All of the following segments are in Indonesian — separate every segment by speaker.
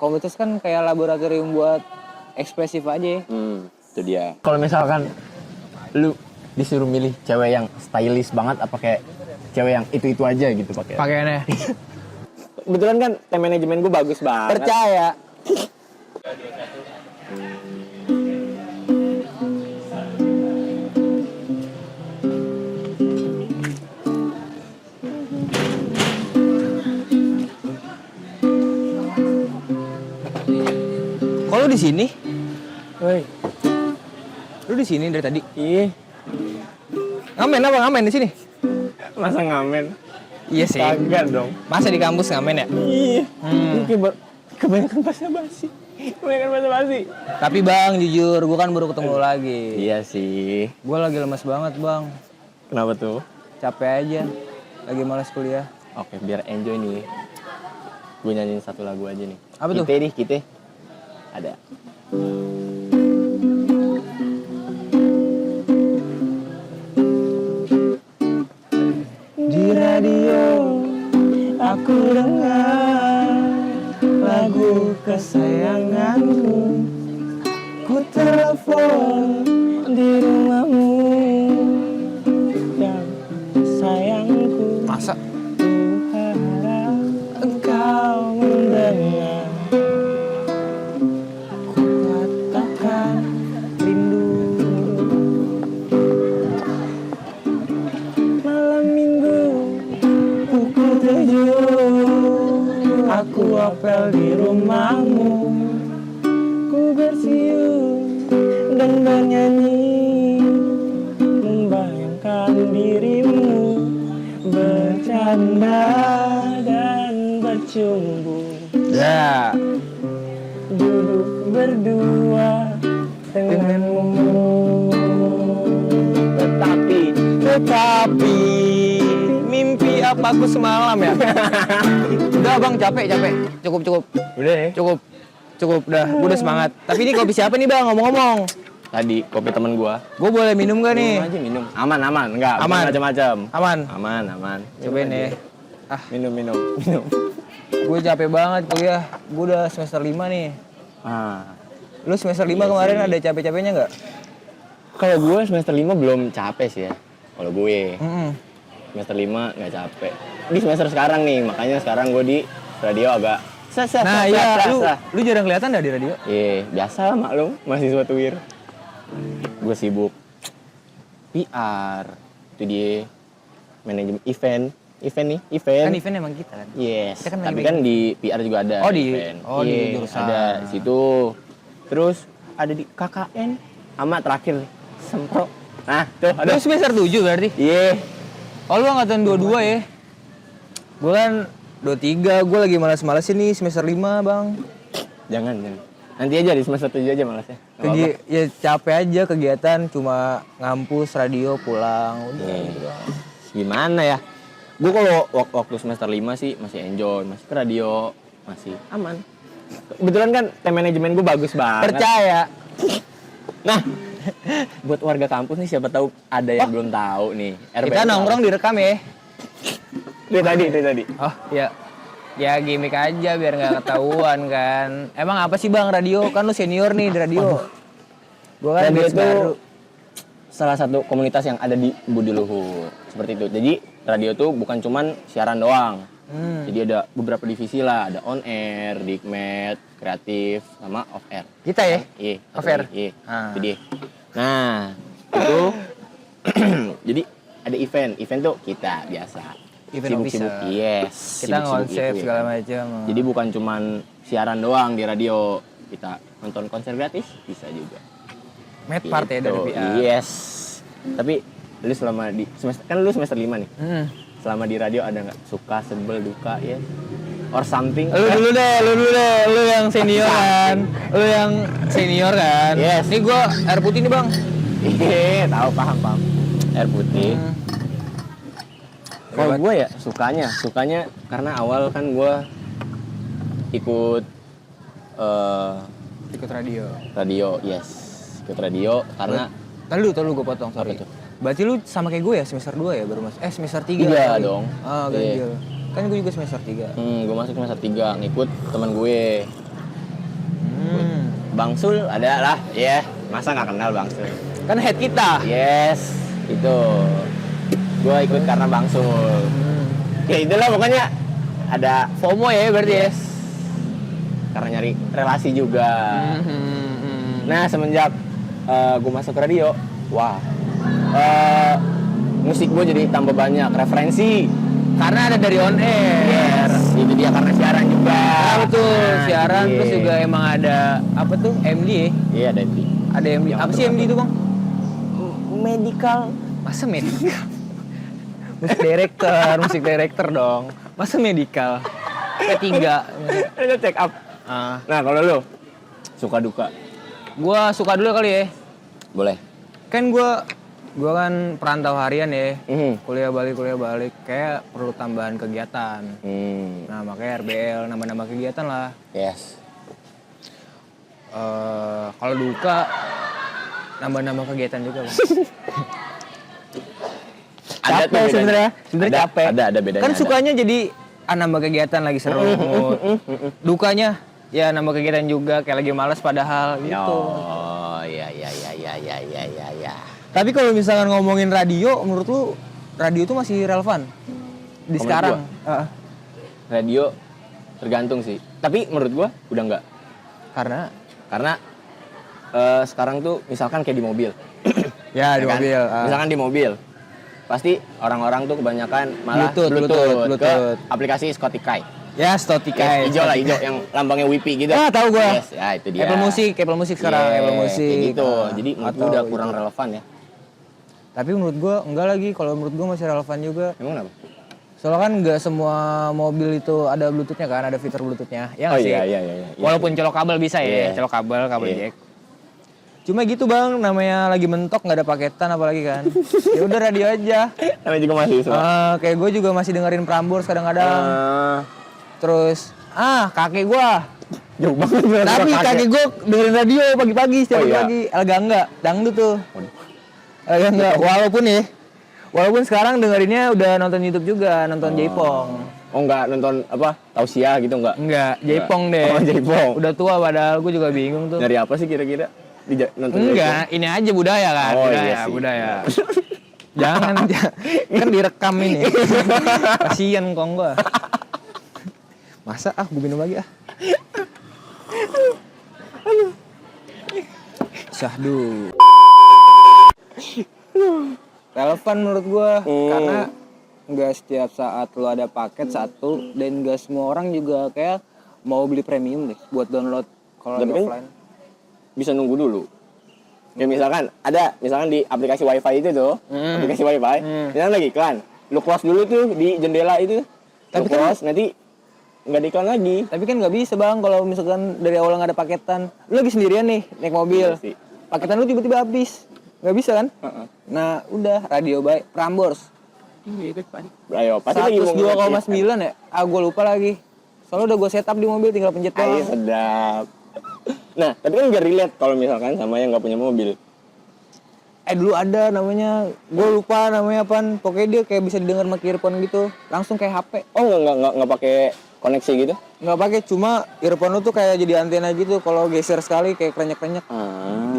Speaker 1: komunitas kan kayak laboratorium buat ekspresif aja.
Speaker 2: Itu dia. Kalau misalkan lu disuruh milih cewek yang stylish banget apa kayak cewek yang itu aja gitu
Speaker 1: Pakaiannya.
Speaker 2: Kebetulan kan time manajemen gue bagus banget.
Speaker 1: Percaya. Kok lu di sini?
Speaker 2: Woi.
Speaker 1: Lu di sini dari tadi?
Speaker 2: Iya.
Speaker 1: Ngamen di sini?
Speaker 2: Masa ngamen?
Speaker 1: Iya sih.
Speaker 2: Kagak dong.
Speaker 1: Masa di kampus ngamen ya?
Speaker 2: Iya. Kebanyakan basa-basi.
Speaker 1: Tapi Bang, jujur, gue kan baru ketemu lu lagi.
Speaker 2: Iya sih.
Speaker 1: Gue lagi lemes banget, Bang.
Speaker 2: Kenapa tuh?
Speaker 1: Capek aja. Lagi malas kuliah.
Speaker 2: Oke, biar enjoy nih. Gue nyanyiin satu lagu aja nih.
Speaker 1: Apa tuh?
Speaker 2: Kita. Ada.
Speaker 1: Di radio aku dengar lagu kesayanganku. Ku telepon di rumahmu dan sayangku. Masa? Ku harap engkau mendengar. Ku katakan rindu. Malam minggu pukul 7 aku apel di rumahmu. Ku bersiul dan bernyanyi, membayangkan dirimu bercanda dan bercumbu. Ya. Duduk berdua denganmu. Tetapi mimpi apa aku semalam ya? Udah Bang, capek. Cukup.
Speaker 2: Udah ya?
Speaker 1: Cukup, udah. Gue udah semangat. Tapi ini kopi siapa nih Bang, ngomong-ngomong?
Speaker 2: Tadi kopi temen gua.
Speaker 1: Gue boleh minum gak nih?
Speaker 2: Minum aja minum. Aman. Enggak,
Speaker 1: Aman.
Speaker 2: Macam-macam.
Speaker 1: Aman.
Speaker 2: Minum
Speaker 1: Cobain
Speaker 2: aja.
Speaker 1: nih.
Speaker 2: Minum.
Speaker 1: Gue capek banget kuliah. Gue udah semester 5 nih. Lu semester 5 kemarin ada capek-capeknya nggak?
Speaker 2: Kalau gue semester 5 belum capek sih ya. Kalau gue semester 5 nggak capek. Di semester sekarang nih, makanya sekarang gue di radio agak
Speaker 1: Nah iya, lu jarang kelihatan dah di radio?
Speaker 2: Iya, biasa lah maklum, mahasiswa tuir. Gue sibuk PR, itu dia manajemen event nih.
Speaker 1: Kan event emang kita kan?
Speaker 2: Yes,
Speaker 1: Kita kan
Speaker 2: tapi kan di PR juga ada event.
Speaker 1: Di jurusan.
Speaker 2: Ada di situ. Terus ada di KKN, sama terakhir Sempro. Nah, tuh ada.
Speaker 1: Lu semester 7 berarti?
Speaker 2: Iya.
Speaker 1: Oh lu angkatan 22 ya? Gue kan 23, gue lagi malas-malasin nih semester 5 Bang.
Speaker 2: Jangan. Nanti aja di semester 7 aja malasnya.
Speaker 1: Ya capek aja kegiatan, cuma ngampus, radio, pulang. Udah.
Speaker 2: Gimana ya? Gue kalau waktu semester 5 sih masih enjoy, masih ke radio, masih aman. Kebetulan kan time manajemen gue bagus banget.
Speaker 1: Percaya.
Speaker 2: Nah, buat warga kampus nih siapa tahu ada yang belum tahu nih.
Speaker 1: Kita nongkrong direkam ya.
Speaker 2: Dari tadi.
Speaker 1: Oh iya. Ya gimmick aja biar nggak ketahuan kan. Emang apa sih Bang radio? Kan lu senior nih di radio. Gua kan
Speaker 2: Radio
Speaker 1: batch
Speaker 2: itu
Speaker 1: baru.
Speaker 2: salah satu komunitas yang ada di Budi Luhur. Seperti itu. Jadi radio tuh bukan cuman siaran doang. Jadi ada beberapa divisi lah. Ada on air, dikmed, kreatif, sama off air.
Speaker 1: Kita ya?
Speaker 2: Iya.
Speaker 1: Off air?
Speaker 2: Iya. Itu dia. Nah, itu jadi ada event. Event tuh kita biasa.
Speaker 1: Event
Speaker 2: Sibuk-sibuk.
Speaker 1: officer.
Speaker 2: Yes.
Speaker 1: Kita
Speaker 2: sibuk-sibuk
Speaker 1: konsep
Speaker 2: itu,
Speaker 1: segala
Speaker 2: ya.
Speaker 1: macam.
Speaker 2: Jadi bukan cuman siaran doang di radio. Kita nonton konser gratis bisa juga.
Speaker 1: Mad part ya dari PR.
Speaker 2: Yes. Tapi lu selama di semester kan lu semester 5 nih. Selama di radio ada nggak suka, sebel, duka ya? Or something?
Speaker 1: Lu dulu deh. Lu yang senior kan.
Speaker 2: Yes.
Speaker 1: Nih gua air putih nih Bang.
Speaker 2: Iya, tahu paham. Air putih. Kalau gue ya sukanya karena awal kan gue ikut radio, yes, ikut radio karena
Speaker 1: Tadi lu gue potong, sorry. Berarti lu sama kayak gue ya semester 2 ya baru masuk. Semester 3
Speaker 2: 3 dong.
Speaker 1: Ganjil. Kan gue juga semester 3.
Speaker 2: Gue masuk semester 3 ngikut teman gue. Bang Sul ada lah, ya. Masa nggak kenal Bang Sul?
Speaker 1: Kan head kita.
Speaker 2: Yes, itu. Gue ikut karena Bang Sul. Ya itulah pokoknya ada
Speaker 1: FOMO ya berarti ya.
Speaker 2: karena nyari relasi juga. Nah semenjak gue masuk radio, wah, musik gue jadi tambah banyak referensi.
Speaker 1: Karena ada dari on air.
Speaker 2: Yes, itu dia karena siaran juga.
Speaker 1: Nah, betul, siaran
Speaker 2: iya.
Speaker 1: terus juga emang ada apa tuh MD ya?
Speaker 2: Iya ada MD.
Speaker 1: Ada MD.
Speaker 2: Yang
Speaker 1: Apa sih MD itu, Bang?
Speaker 2: Medical.
Speaker 1: Masa medical? musik director dong. Masa medical? P3.
Speaker 2: Ada check up.
Speaker 1: Ah,
Speaker 2: Nah kalau lu suka duka,
Speaker 1: gua suka dulu kali ya.
Speaker 2: boleh.
Speaker 1: Kan gua kan perantau harian ya.
Speaker 2: Mhm.
Speaker 1: Kuliah balik kayak perlu tambahan kegiatan. Nah, makanya RBL nambah-nambah kegiatan lah.
Speaker 2: Yes.
Speaker 1: Kalau duka nambah-nambah kegiatan juga, Bang.
Speaker 2: Ada tuh
Speaker 1: Capek
Speaker 2: bedanya.
Speaker 1: sebenarnya
Speaker 2: Ada,
Speaker 1: capek.
Speaker 2: ada bedanya.
Speaker 1: Kan
Speaker 2: ada.
Speaker 1: sukanya jadi nambah kegiatan lagi seru. Dukanya ya nambah kegiatan juga kayak lagi malas padahal gitu.
Speaker 2: Oh, ya.
Speaker 1: Tapi kalau misalkan ngomongin radio, menurut lu radio itu masih relevan di
Speaker 2: Menurut
Speaker 1: sekarang?
Speaker 2: Radio tergantung sih. Tapi menurut gua udah enggak. Karena sekarang tuh misalkan kayak di mobil.
Speaker 1: Ya di
Speaker 2: Ya kan?
Speaker 1: mobil.
Speaker 2: Misalkan di mobil. Pasti orang-orang tuh kebanyakan malah
Speaker 1: Bluetooth.
Speaker 2: ke aplikasi Spotify.
Speaker 1: Ya Spotify.
Speaker 2: Hijau lah, hijau yang lambangnya Wipi gitu.
Speaker 1: Ah, tahu gua.
Speaker 2: Yes, ya itu dia.
Speaker 1: Apple Music sekarang,
Speaker 2: Yes,
Speaker 1: Apple Music.
Speaker 2: kayak gitu. Jadi menurut gua
Speaker 1: atau
Speaker 2: udah kurang
Speaker 1: itu.
Speaker 2: relevan ya.
Speaker 1: Tapi menurut gua enggak lagi. Kalau menurut gua masih relevan juga.
Speaker 2: Emang kenapa?
Speaker 1: Soalnya kan nggak semua mobil itu ada Bluetooth-nya kan, ada fitur Bluetooth-nya. Ya
Speaker 2: Oh
Speaker 1: nggak sih?
Speaker 2: iya.
Speaker 1: Walaupun colok kabel bisa ya,
Speaker 2: Iya.
Speaker 1: colok kabel
Speaker 2: Iya.
Speaker 1: jack. Cuma gitu Bang, namanya lagi mentok nggak ada paketan apalagi kan. Ya udah radio aja.
Speaker 2: Namanya juga masih
Speaker 1: Kayak gue juga masih dengerin Prambors kadang-kadang. Terus kakek gue.
Speaker 2: Jauh banget.
Speaker 1: Tapi kakek gue dengerin radio pagi-pagi setiap
Speaker 2: Oh, iya.
Speaker 1: pagi. Enggak, dangdut tuh. Enggak, walaupun sekarang dengerinnya udah nonton YouTube juga, nonton Jaipong.
Speaker 2: Oh enggak nonton apa? Tausiah gitu enggak?
Speaker 1: Enggak, Jaipong deh.
Speaker 2: Oh, Jaipong.
Speaker 1: Udah tua padahal gue juga bingung tuh.
Speaker 2: Dari apa sih kira-kira? Nonton
Speaker 1: Enggak, ini aja budaya kan,
Speaker 2: Oh, iya sih.
Speaker 1: budaya. Jangan, kan direkam ini. Kasian kong gua. Masa gue minum lagi ah. Syahdu. Relevan menurut gua karena nggak setiap saat lo ada paket satu dan nggak semua orang juga kayak mau beli premium deh buat download kalau
Speaker 2: Tapi kan
Speaker 1: offline.
Speaker 2: bisa nunggu dulu. Ya misalkan di aplikasi WiFi itu tuh, aplikasi WiFi, misalkan lagi iklan, lu close dulu tuh di jendela itu,
Speaker 1: Tapi
Speaker 2: lu
Speaker 1: kan-
Speaker 2: close nanti nggak di iklan lagi.
Speaker 1: Tapi kan nggak bisa Bang kalau misalkan dari awal nggak ada paketan. Lu lagi sendirian nih naik mobil.
Speaker 2: Iya sih.
Speaker 1: Paketan lu tiba-tiba habis. Nggak bisa kan? Nah, udah radio baik Prambors.
Speaker 2: Ayo, pasti lagi mau
Speaker 1: 102,9 ya? Gua lupa lagi. Soalnya udah gua setup di mobil tinggal pencet
Speaker 2: Ayo
Speaker 1: doang.
Speaker 2: sedap. Nah, tapi kan nggak relate kalau misalkan sama yang nggak punya mobil.
Speaker 1: Dulu ada namanya, gua lupa namanya apaan. Pokoknya dia kayak bisa didengar pakai earphone gitu. Langsung kayak HP.
Speaker 2: Oh nggak pakai koneksi gitu?
Speaker 1: Nggak pakai, cuma earphone lu tuh kayak jadi antena gitu. Kalau geser sekali kayak krenyek-krenyek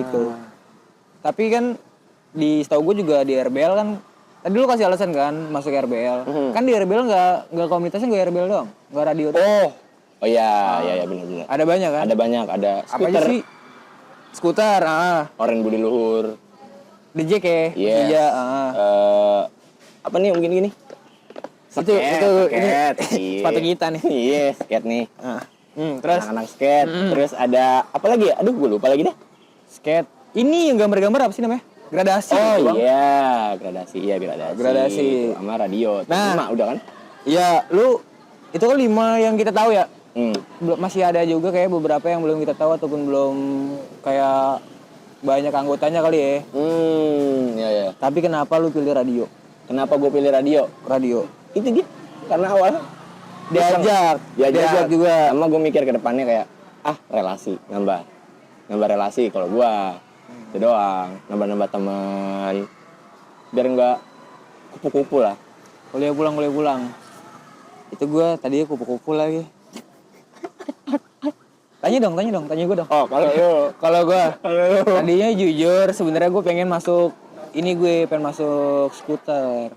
Speaker 1: gitu. Tapi kan setahu gue juga di RBL kan. Tadi lu kasih alasan kan masuk RBL. Kan di RBL nggak komunitasnya nggak RBL doang, nggak radio doang.
Speaker 2: Oh iya benar.
Speaker 1: Ada banyak kan?
Speaker 2: Ada banyak, ada
Speaker 1: Apa aja
Speaker 2: skuter,
Speaker 1: sih? Skuter,
Speaker 2: Oren Budi Luhur.
Speaker 1: DJ ke,
Speaker 2: Yes.
Speaker 1: DJ,
Speaker 2: Apa nih mungkin gini?
Speaker 1: Itu ini
Speaker 2: skate.
Speaker 1: sepatu kita nih.
Speaker 2: Iya, skate nih.
Speaker 1: Terus
Speaker 2: Anak-anak skate. Terus ada apa lagi ya? Aduh, gue lupa lagi deh.
Speaker 1: skate. Ini yang gambar-gambar apa sih namanya? Gradasi.
Speaker 2: Oh
Speaker 1: Bang.
Speaker 2: iya, gradasi. Iya, gradasi.
Speaker 1: Gradasi.
Speaker 2: Sama radio.
Speaker 1: Nah.
Speaker 2: 5 udah kan?
Speaker 1: Iya, lu itu kan 5 yang kita tahu ya.
Speaker 2: Hmm.
Speaker 1: Masih ada juga kayak beberapa yang belum kita tahu ataupun belum kayak banyak anggotanya kali ya.
Speaker 2: Iya.
Speaker 1: Tapi kenapa lu pilih radio?
Speaker 2: Kenapa gue pilih radio?
Speaker 1: Radio.
Speaker 2: Itu dia. Karena awalnya
Speaker 1: Diajak juga.
Speaker 2: Sama gue mikir ke depannya kayak relasi, nambah relasi kalau gue. Itu doang, nambah teman. Biar enggak kupu-kupu lah.
Speaker 1: Kuliah pulang. Itu gue tadinya kupu-kupu lagi. Tanya gue dong.
Speaker 2: Oh,
Speaker 1: Kalau gue tadinya jujur sebenarnya gue pengen masuk skuter.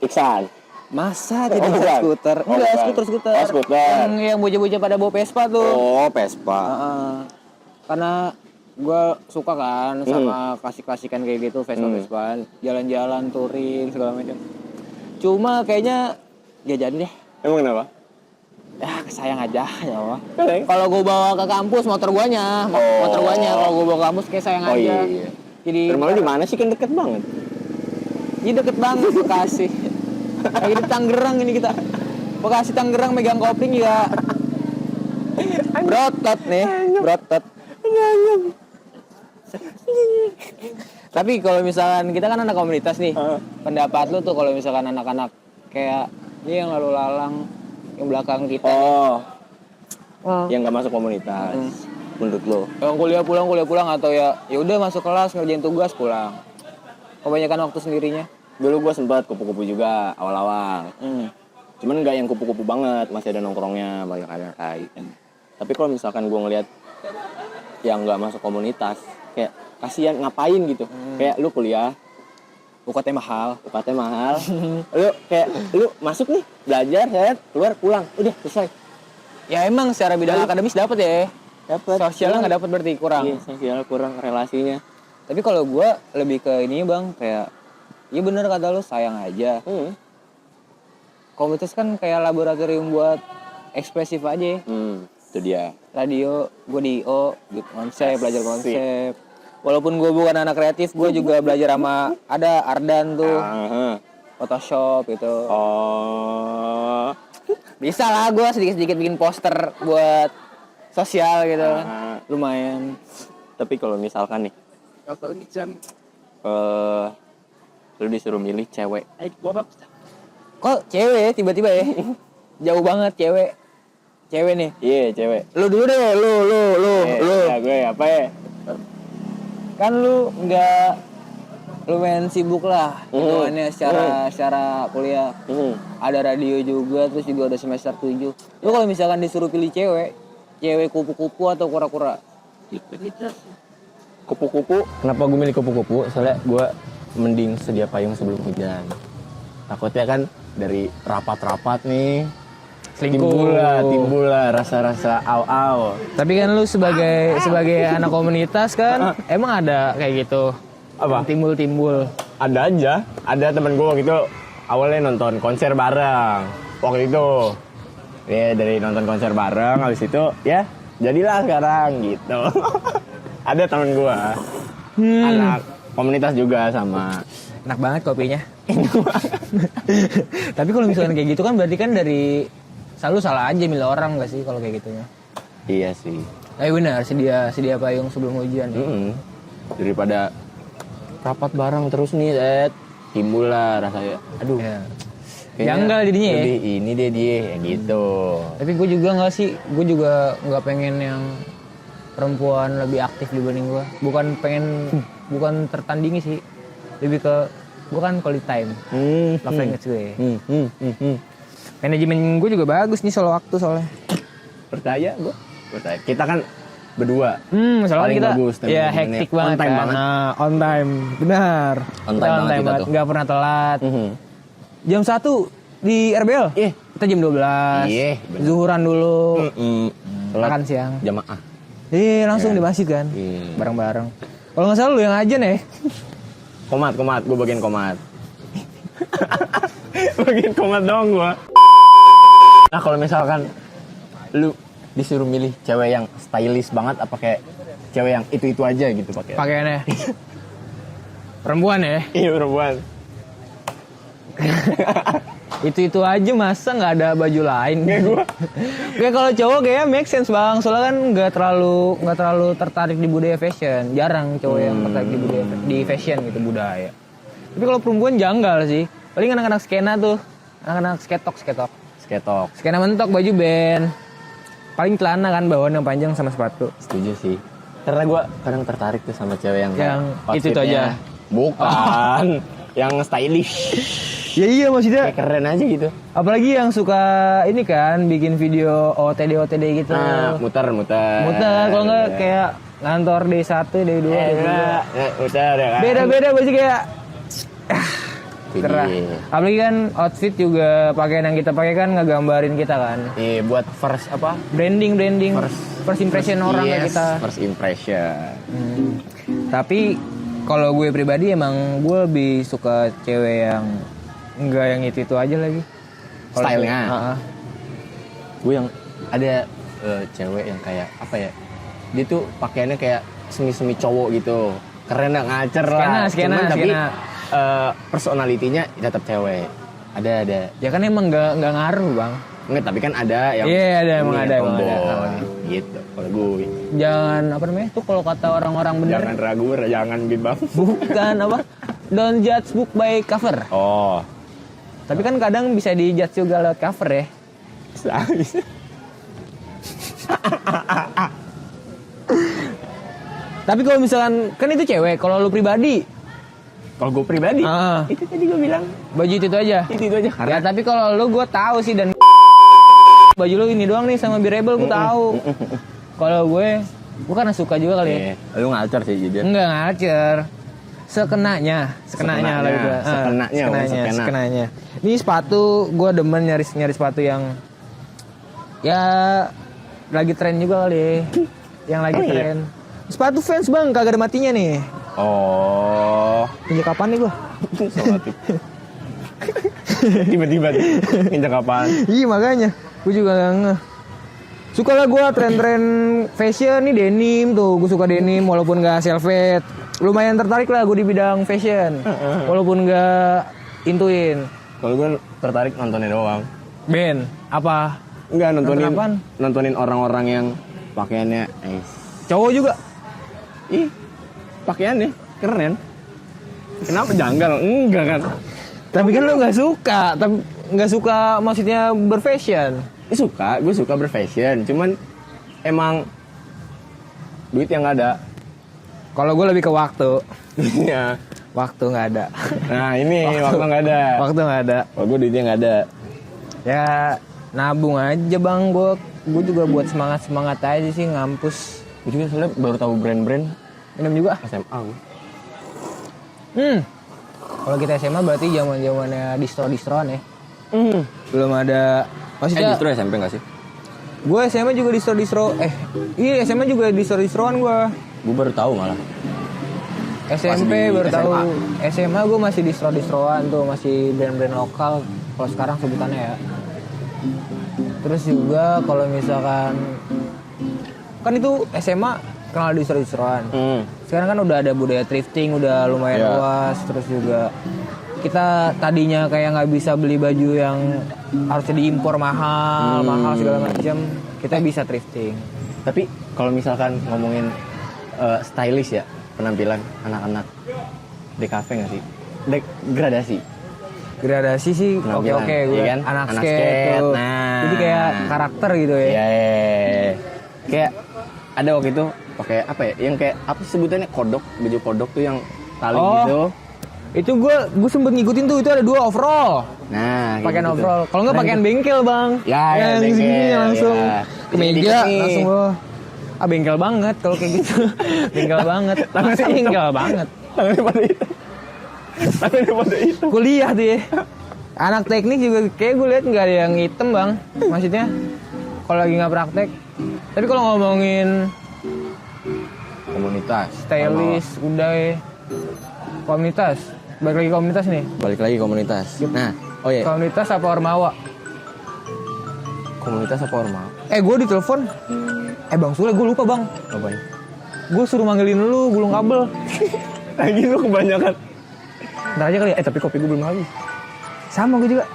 Speaker 2: Iksan.
Speaker 1: Masa tidak bisa skuter? Enggak, skuter.
Speaker 2: Oh, skuter.
Speaker 1: Yang bocah-bocah pada bawa Vespa tuh.
Speaker 2: Oh, Vespa.
Speaker 1: Karena gue suka kan sama klasik-klasikan kayak gitu, Vespa-Vespaan, jalan-jalan, touring segala macam. Cuma kayaknya gak jadi deh.
Speaker 2: Emang kenapa?
Speaker 1: Ya sayang aja ya Allah. Kalau gue bawa ke kampus motor guanya kalau gue bawa ke kampus kayak sayang aja.
Speaker 2: Iya.
Speaker 1: Jadi
Speaker 2: rumah lu di mana sih, kan deket banget.
Speaker 1: Iya deket banget Bekasi. Lagi di Tangerang ini kita. Bekasi Tangerang megang kopling ya. Brotot nih, brotot. Tapi kalau misalkan kita kan anak komunitas nih, pendapat lu tuh kalau misalkan anak-anak kayak ini yang lalu lalang yang belakang kita. Yang nggak masuk komunitas. Menurut lo? Yang kuliah pulang atau ya udah masuk kelas ngerjain tugas pulang. Kebanyakan waktu sendirinya. Dulu gue sempat kupu-kupu juga awal-awal. Cuman nggak yang kupu-kupu banget, masih ada nongkrongnya banyak kayak. Tapi kalau misalkan gue ngelihat yang nggak masuk komunitas, kayak kasihan ngapain gitu. Kayak lu kuliah, UKT mahal. lu masuk nih, belajar, keluar pulang, udah selesai. Ya emang secara bidang akademis dapat ya. Dapat. Sosialnya nggak dapat berarti kurang. Iya, sosial kurang relasinya. Tapi kalau gue lebih ke ini bang, kayak iya bener kata lu, sayang aja. Komunitas kan kayak laboratorium buat ekspresif aja. Itu dia. Radio, gue di IO, gitu, konsep, belajar konsep. Walaupun gue bukan anak kreatif, gue juga belajar sama ada Ardan tuh. Photoshop gitu. Bisa lah gue sedikit-sedikit bikin poster buat sosial gitu. Lumayan. Tapi kalau misalkan nih, lu disuruh milih cewek. Kok cewek tiba-tiba ya? Jauh banget cewek. Cewek nih. Iya, cewek. Lu dulu deh, lu. Ya gue apa ya? Kan lu enggak lumayan sibuk lah hitungannya secara kuliah. Ada radio juga, terus juga ada semester 7. Lu kalau misalkan disuruh pilih cewek kupu-kupu atau kura-kura? Kupu-kupu. Kenapa gue milih kupu-kupu? Soalnya gue mending sedia payung sebelum hujan. Takutnya kan dari rapat-rapat nih timbul lah rasa-rasa au-au. Tapi kan lu sebagai anak komunitas kan emang ada kayak gitu. Apa? Timbul. Ada aja. Ada temen gue waktu itu awalnya nonton konser bareng. Waktu itu ya dari nonton konser bareng, habis itu ya jadilah sekarang gitu. Ada temen gue anak komunitas juga sama. Enak banget kopinya. Tapi kalau misalkan kayak gitu kan berarti kan dari selalu salah aja milih orang gak sih kalau kayak gitunya? Iya sih. Tapi benar sedia payung sebelum hujan. Daripada rapat bareng terus nih, timbul lah rasanya. Aduh. Ya. Janggal jadinya ya. Ini dia ya gitu. Tapi gue juga nggak pengen yang perempuan lebih aktif dibanding gue. Bukan tertandingi sih. Lebih ke gue kan quality time. Love language gue. Manajemen gue juga bagus nih soal waktu soalnya. Percaya. Kita kan berdua. Soalnya kita bagus, ya hektik banget. On time banget. On time. Benar. On time banget. Enggak pernah telat. Jam 1 di RBL. Kita jam 12. Zuhuran dulu. Makan siang. Jamaah. Langsung di masjid kan. Bareng-bareng. Kalau enggak salah lu yang ajan ya. Komat. Gue bagian komat. Bagian komat dong gue. Nah kalau misalkan lu disuruh milih cewek yang stylish banget apa kayak cewek yang itu aja gitu pakaiannya? Perempuan ya? Iya perempuan. itu aja masa nggak ada baju lain? Kayak kalau cowok kayak make sense bang, soalnya kan nggak terlalu tertarik di budaya fashion, jarang cowok yang tertarik di fashion gitu budaya. Tapi kalau perempuan janggal sih, paling anak-anak skena tuh, anak-anak sketok. Skena mentok baju band, paling celana kan bawaan yang panjang sama sepatu. Setuju sih, karena gue kadang tertarik tuh sama cewek yang itu aja. Bukan, yang stylish. Ya iya maksudnya.
Speaker 2: Kayak keren aja gitu.
Speaker 1: Apalagi yang suka ini kan bikin video OTD gitu.
Speaker 2: Nah, muter.
Speaker 1: Kalau nggak kayak ngantor D1, D2, D3.
Speaker 2: Muter ya kan.
Speaker 1: Beda-beda pasti kayak cerah.
Speaker 2: Iya.
Speaker 1: Apalagi kan outfit juga pakaian yang kita pakai kan ngegambarin kita kan.
Speaker 2: Buat first apa?
Speaker 1: Branding. First impression orang kayak kita.
Speaker 2: First impression.
Speaker 1: Tapi kalau gue pribadi emang gue lebih suka cewek yang enggak yang itu aja lagi.
Speaker 2: Stylenya. Gue yang ada cewek yang kayak apa ya? Dia tuh pakaiannya kayak semi cowok gitu. Keren lah, ngacer lah.
Speaker 1: Skena.
Speaker 2: Tapi personalitinya tetap cewek. Ada.
Speaker 1: Ya kan emang enggak ngaruh, Bang.
Speaker 2: Enggak, tapi kan ada yang
Speaker 1: emang ada.
Speaker 2: Gitu. Kalau gue
Speaker 1: jangan apa namanya? Tuh kalau kata orang-orang bener.
Speaker 2: jangan ragu, jangan bimbang.
Speaker 1: Bukan apa? Don't judge book by cover.
Speaker 2: Oh.
Speaker 1: Tapi kan kadang bisa di-judge juga lewat cover ya. Tapi kalau misalkan kan itu cewek, kalau lu pribadi.
Speaker 2: Kalau gue pribadi, itu tadi gue bilang
Speaker 1: baju itu aja.
Speaker 2: Itu aja.
Speaker 1: Ya tapi kalau lu gue tahu sih dan baju lu ini doang nih sama Birable gue tahu. Kalau gue karena suka juga kali ya.
Speaker 2: Lu ngacer sih jadi.
Speaker 1: Enggak ngacer. Sekenanya lah gitu. Sekenanya. Ini sepatu gue demen nyari sepatu yang ya lagi tren juga kali. Yang lagi tren. Sepatu fans Bang, kagak ada matinya nih.
Speaker 2: Oh.
Speaker 1: Injek kapan nih gue?
Speaker 2: Tiba-tiba injek kapan?
Speaker 1: Iya makanya. Gue juga gak ngeh. Suka lah gue tren-tren fashion nih, denim tuh. Gue suka denim walaupun gak selvet. Lumayan tertarik lah gue di bidang fashion. Walaupun gak intuin.
Speaker 2: Kalau gue tertarik nontonnya doang.
Speaker 1: Ben, apa?
Speaker 2: Enggak, nontonin orang-orang yang pakaiannya
Speaker 1: cowok juga.
Speaker 2: Ih, pakaiannya keren. Kenapa janggal? Enggak kan?
Speaker 1: Tapi kan lu gak suka. Tapi gak suka maksudnya berfashion.
Speaker 2: Gue suka berfashion. Cuman emang duit yang gak ada.
Speaker 1: Kalau gue lebih ke waktu.
Speaker 2: Iya.
Speaker 1: Waktu gak ada.
Speaker 2: Nah ini waktu gak ada.
Speaker 1: Waktu gak ada.
Speaker 2: Kalau gue duitnya gak ada.
Speaker 1: Ya nabung aja Bang. Gue juga buat semangat aja sih ngampus.
Speaker 2: Gue juga soalnya baru tahu brand-brand.
Speaker 1: Minum juga?
Speaker 2: SMA gue.
Speaker 1: Kalau kita SMA berarti zaman-zamannya distro-distroan ya. Belum ada. Maksudnya
Speaker 2: distro SMP nggak sih?
Speaker 1: Gue SMA juga distro-distro. Iya SMA juga distro-distroan gue.
Speaker 2: Gue baru tahu malah.
Speaker 1: SMP baru tahu. SMA gue masih distro-distroan tuh, masih brand-brand lokal. Kalau sekarang sebutannya ya. Terus juga kalau misalkan kan itu SMA kenal distro-distroan. Sekarang kan udah ada budaya thrifting, udah lumayan luas. Terus juga kita tadinya kayak nggak bisa beli baju yang harusnya diimpor mahal segala macam. Kita bisa thrifting.
Speaker 2: Tapi kalau misalkan ngomongin stylish ya, penampilan anak-anak DKV nggak sih?
Speaker 1: Gradasi sih oke gue
Speaker 2: iya kan?
Speaker 1: anak skate tuh.
Speaker 2: Nah.
Speaker 1: Jadi kayak karakter gitu ya.
Speaker 2: Iya. Kayak ada waktu itu pakai apa ya? Yang kayak apa sebutannya kodok, baju kodok tuh yang tali gitu.
Speaker 1: Itu gue sempet ngikutin tuh, itu ada 2 overall.
Speaker 2: Nah,
Speaker 1: pakaian
Speaker 2: gitu.
Speaker 1: overall. Kalau nggak pakaian bengkel Bang.
Speaker 2: Ya,
Speaker 1: yang
Speaker 2: bengkel.
Speaker 1: Segini langsung kemeja langsung lo. Bengkel banget kalau kayak gitu. Bengkel banget. Bengkel banget.
Speaker 2: Tapi pada itu.
Speaker 1: Kuliah tuh ya. Anak teknik juga kayak gue lihat nggak ada yang hitam Bang. Maksudnya kalau lagi nggak praktek. Tapi kalau ngomongin
Speaker 2: komunitas,
Speaker 1: stylist, udah ya. Komunitas. Balik lagi komunitas nih.
Speaker 2: Nah,
Speaker 1: komunitas apa ormawa?
Speaker 2: Komunitas apa ormawa?
Speaker 1: Gue ditelepon. Bang Sule, gue lupa Bang.
Speaker 2: Apaan?
Speaker 1: Gue suruh manggilin lu, gulung kabel.
Speaker 2: Lagi lu kebanyakan.
Speaker 1: Ntar aja kali ya. Tapi kopi gue belum habis. Sama gue juga.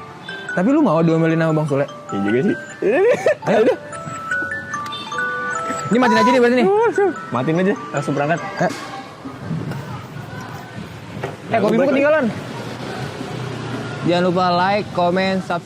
Speaker 1: Tapi lu mau diomelin sama Bang Sule?
Speaker 2: Iya juga sih.
Speaker 1: Ayo udah. Ini matiin aja nih berarti nih.
Speaker 2: Matiin aja, langsung berangkat.
Speaker 1: Kopi gue ketinggalan. Jangan lupa like, comment, subscribe.